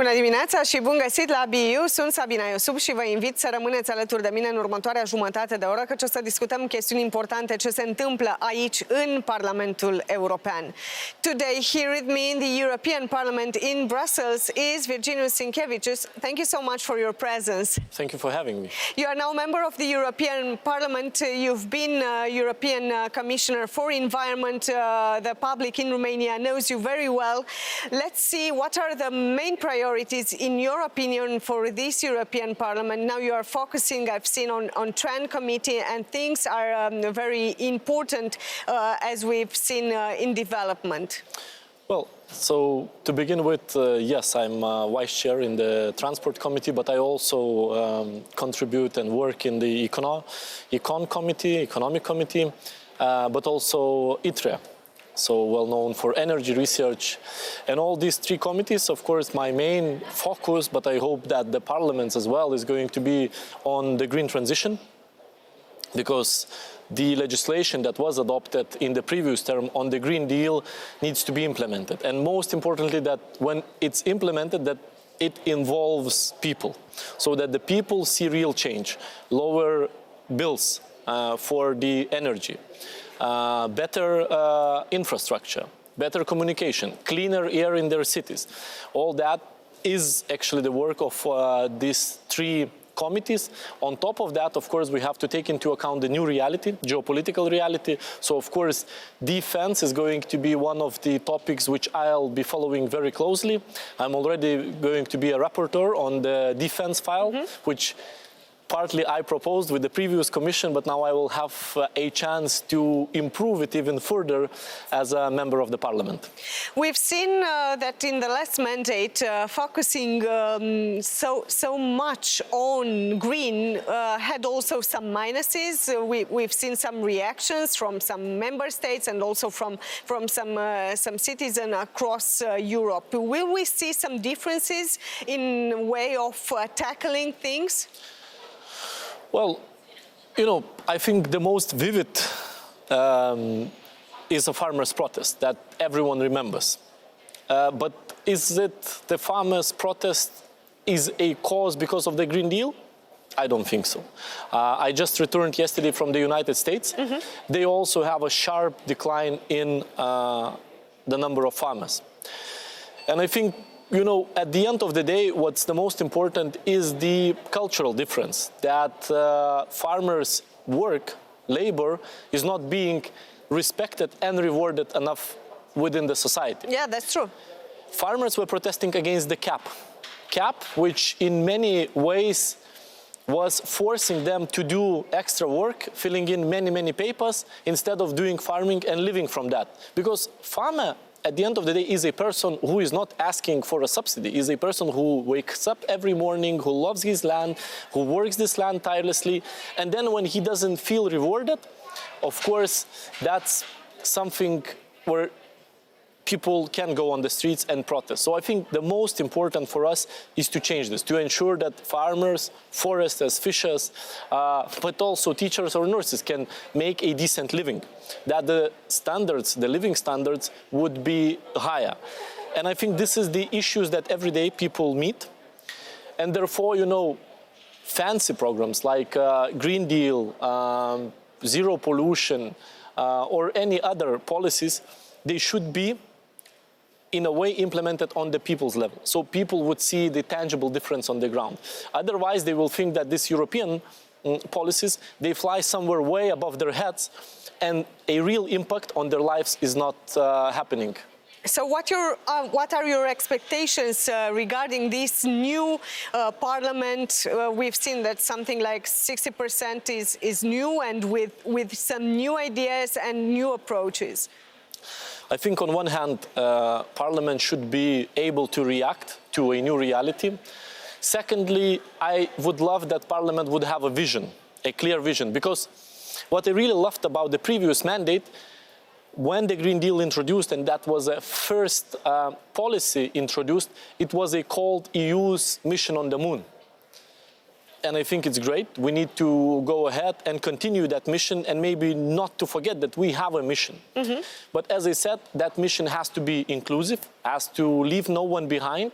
Bună dimineața și bun găsit la BU. Sunt Sabina Iosub și vă invit să rămâneți alături de mine în următoarea jumătate de oră, căci o să discutăm chestiuni importante ce se întâmplă aici în Parlamentul European. Today, here with me in the European Parliament in Brussels is Virginjus Sikevicius. Thank you so much for your presence. Thank you for having me. You are now a member of the European Parliament. You've been European Commissioner for Environment. The public in Romania knows you very well. Let's see what are the main priorities, in your opinion, for this European Parliament. Now you are focusing, I've seen, on TRAN committee, and things are very important, as we've seen in development. Well, so to begin with, yes, I'm vice chair in the Transport Committee, but I also contribute and work in the Economic Committee, but also ITRE. So well known for energy research, and all these three committees. Of course, my main focus, but I hope that the Parliament as well, is going to be on the green transition, because the legislation that was adopted in the previous term on the Green Deal needs to be implemented. And most importantly, that when it's implemented, that it involves people, so that the people see real change, lower bills for the energy, better infrastructure, better communication, cleaner air in their cities. All that is actually the work of these three committees. On top of that, of course, we have to take into account the new reality, geopolitical reality. So, of course, defense is going to be one of the topics which I'll be following very closely. I'm already going to be a rapporteur on the defense file, which partly I proposed with the previous commission, but now I will have a chance to improve it even further as a member of the parliament. We've seen that in the last mandate, focusing so much on green had also some minuses. We've seen some reactions from some member states and also from some citizens across Europe. Will we see some differences in way of tackling things? Well, you know, I think the most vivid is a farmers' protest that everyone remembers. But is it the farmers' protest is a cause because of the Green Deal? I don't think so. I just returned yesterday from the United States. They also have a sharp decline in the number of farmers. And I think, you know, at the end of the day, what's the most important is the cultural difference, that farmers' work, labor, is not being respected and rewarded enough within the society. Yeah, that's true. Farmers were protesting against the cap, which in many ways was forcing them to do extra work, filling in many papers, instead of doing farming and living from that. Because farmer, at the end of the day, is a person who is not asking for a subsidy, is a person who wakes up every morning, who loves his land, who works this land tirelessly, and then when he doesn't feel rewarded, of course, that's something where people can go on the streets and protest. So I think the most important for us is to change this, to ensure that farmers, foresters, fishers, but also teachers or nurses can make a decent living, that the standards, the living standards, would be higher. And I think this is the issues that every day people meet. And therefore, you know, fancy programs like Green Deal, zero pollution, or any other policies, they should be in a way implemented on the people's level, so people would see the tangible difference on the ground. Otherwise, they will think that these European policies, they fly somewhere way above their heads, and a real impact on their lives is not happening. So what are your expectations regarding this new parliament? We've seen that something like 60% is new, and with some new ideas and new approaches. I think on one hand, Parliament should be able to react to a new reality. Secondly, I would love that Parliament would have a vision, a clear vision, because what I really loved about the previous mandate, when the Green Deal introduced, and that was a first policy introduced, it was called EU's mission on the moon. and I think it's great. We need to go ahead and continue that mission, and maybe not to forget that we have a mission. But as I said, that mission has to be inclusive, has to leave no one behind,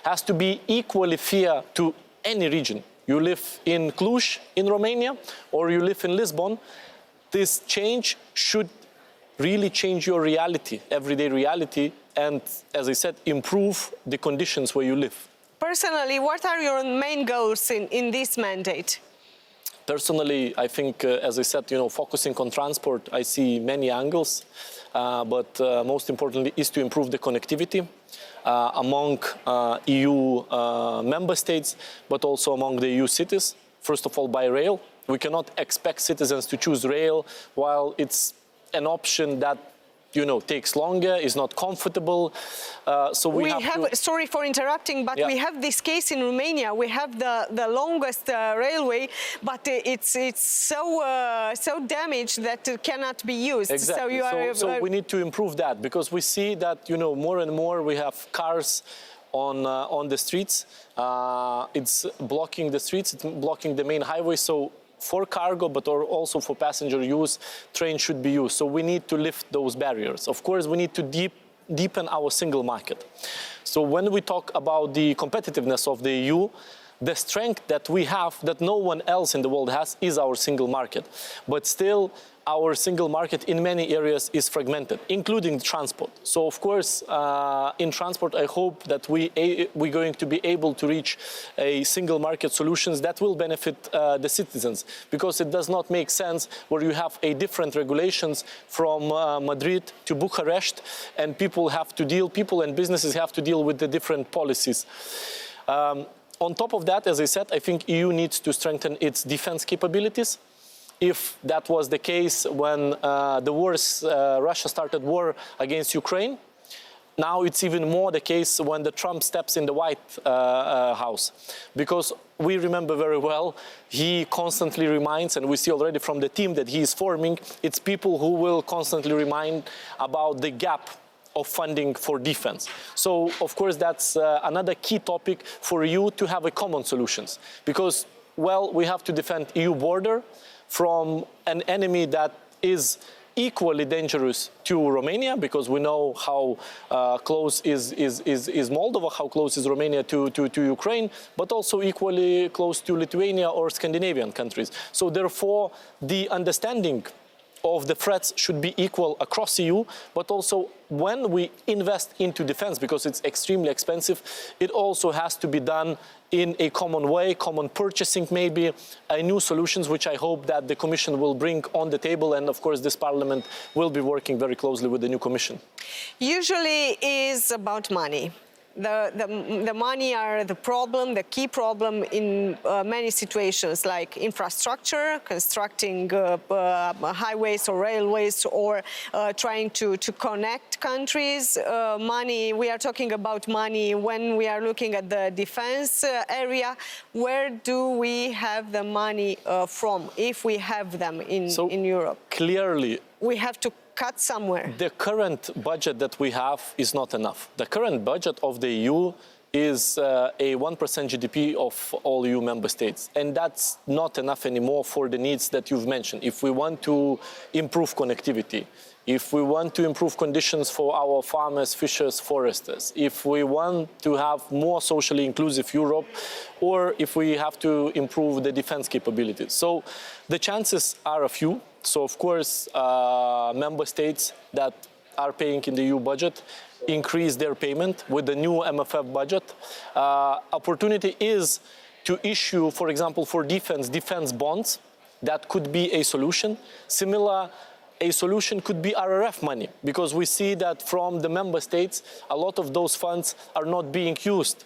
has to be equally fair to any region. You live in Cluj in Romania, or you live in Lisbon, this change should really change your reality, everyday reality, and, as I said, improve the conditions where you live. Personally, what are your main goals in this mandate? Personally, I think, as I said, focusing on transport, I see many angles, but most importantly is to improve the connectivity among EU member states, but also among the EU cities. First of all, by rail. We cannot expect citizens to choose rail while it's an option that takes longer, is not comfortable. So we have to... Sorry for interrupting, but we have this case in Romania. We have the longest railway, but it's so damaged that it cannot be used. Exactly. So we need to improve that, because we see that more and more we have cars on the streets. It's blocking the streets. It's blocking the main highway. So for cargo, but also for passenger use, trains should be used. So we need to lift those barriers. Of course, we need to deepen our single market. So when we talk about the competitiveness of the EU, the strength that we have, that no one else in the world has, is our single market. But still, our single market in many areas is fragmented, including transport. So, of course, in transport, I hope that we're going to be able to reach a single market solutions that will benefit the citizens, because it does not make sense where you have a different regulations from Madrid to Bucharest, and people and businesses have to deal with the different policies. On top of that, as I said, I think EU needs to strengthen its defense capabilities. If that was the case when Russia started war against Ukraine, now it's even more the case when Trump steps in the White House. Because we remember very well, he constantly reminds, and we see already from the team that he is forming, it's people who will constantly remind about the gap of funding for defense. So, of course, that's another key topic for EU to have a common solutions. Because, well, we have to defend EU border from an enemy that is equally dangerous to Romania, because we know how close is Moldova, how close is Romania to Ukraine, but also equally close to Lithuania or Scandinavian countries. So therefore, the understanding of the threats should be equal across EU, but also when we invest into defense, because it's extremely expensive, it also has to be done in a common way, common purchasing maybe, new solutions, which I hope that the Commission will bring on the table, and of course this Parliament will be working very closely with the new Commission. Usually is about money. The money are the problem, the key problem in many situations, like infrastructure, constructing highways or railways, or trying to connect countries. Money, we are talking about money when we are looking at the defense area. Where do we have the money from, if we have them in Europe? Clearly, we have to cut somewhere. The current budget that we have is not enough. The current budget of the EU is a 1% GDP of all EU member states. And that's not enough anymore for the needs that you've mentioned. If we want to improve connectivity, if we want to improve conditions for our farmers, fishers, foresters, if we want to have more socially inclusive Europe, or if we have to improve the defense capabilities. So the chances are a few. So, of course, member states that are paying in the EU budget increase their payment with the new MFF budget. Opportunity is to issue, for example, for defense bonds. That could be a solution. A solution could be RRF money, because we see that from the member states, a lot of those funds are not being used.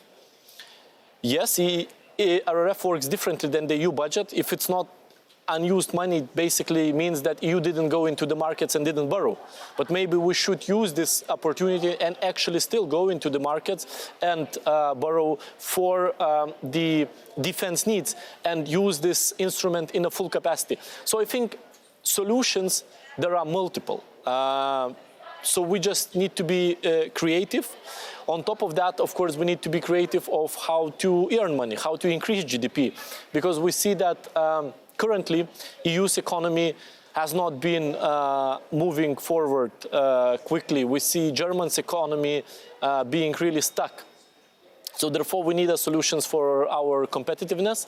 Yes, RRF works differently than the EU budget. If it's not unused money, it basically means that EU didn't go into the markets and didn't borrow. But maybe we should use this opportunity and actually still go into the markets and borrow for the defense needs and use this instrument in a full capacity. So I think solutions, there are multiple. So we just need to be creative. On top of that, of course, we need to be creative of how to earn money, how to increase GDP, because we see that currently EU's economy has not been moving forward quickly. We see Germany's economy being really stuck. So therefore, we need solutions for our competitiveness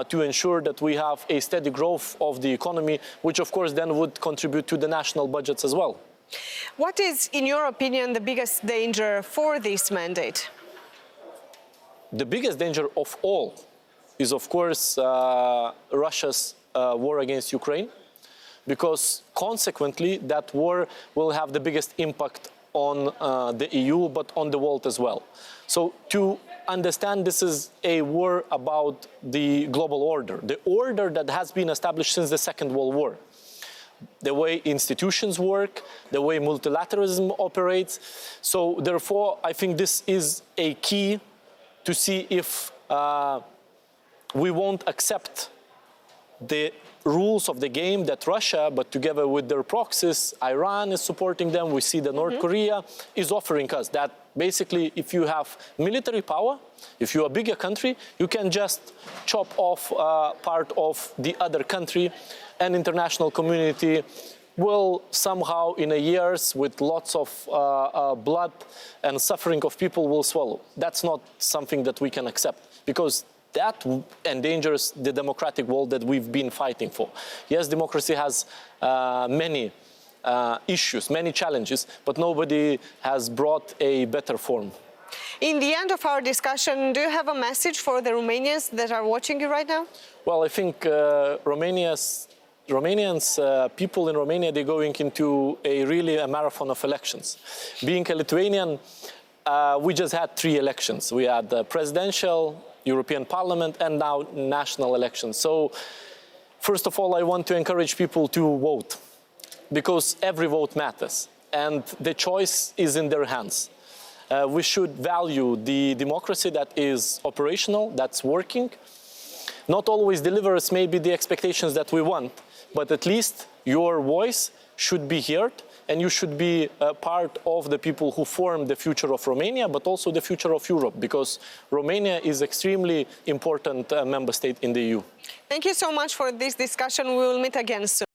to ensure that we have a steady growth of the economy, which of course then would contribute to the national budgets as well. What is, in your opinion, the biggest danger for this mandate? The biggest danger of all is, of course, Russia's war against Ukraine, because consequently that war will have the biggest impact on the EU, but on the world as well. So to understand, this is a war about the global order, the order that has been established since the Second World War. The way institutions work, the way multilateralism operates. So therefore, I think this is a key to see if we won't accept the rules of the game that Russia, but together with their proxies, Iran is supporting them. We see that North Korea is offering us that basically if you have military power, if you're a bigger country, you can just chop off part of the other country, and international community will somehow in a years with lots of blood and suffering of people will swallow. That's not something that we can accept, because that endangers the democratic world that we've been fighting for. Yes, democracy has many issues, many challenges, but nobody has brought a better form. In the end of our discussion, do you have a message for the Romanians that are watching you right now? Well, I think Romanians, people in Romania, they're going into a marathon of elections. Being a Lithuanian, we just had 3 elections. We had the presidential, European Parliament, and now national elections. So, first of all, I want to encourage people to vote, because every vote matters, and the choice is in their hands. We should value the democracy that is operational, that's working. Not always delivers maybe the expectations that we want, but at least your voice should be heard, and you should be part of the people who form the future of Romania, but also the future of Europe, because Romania is an extremely important member state in the EU. Thank you so much for this discussion. We will meet again soon.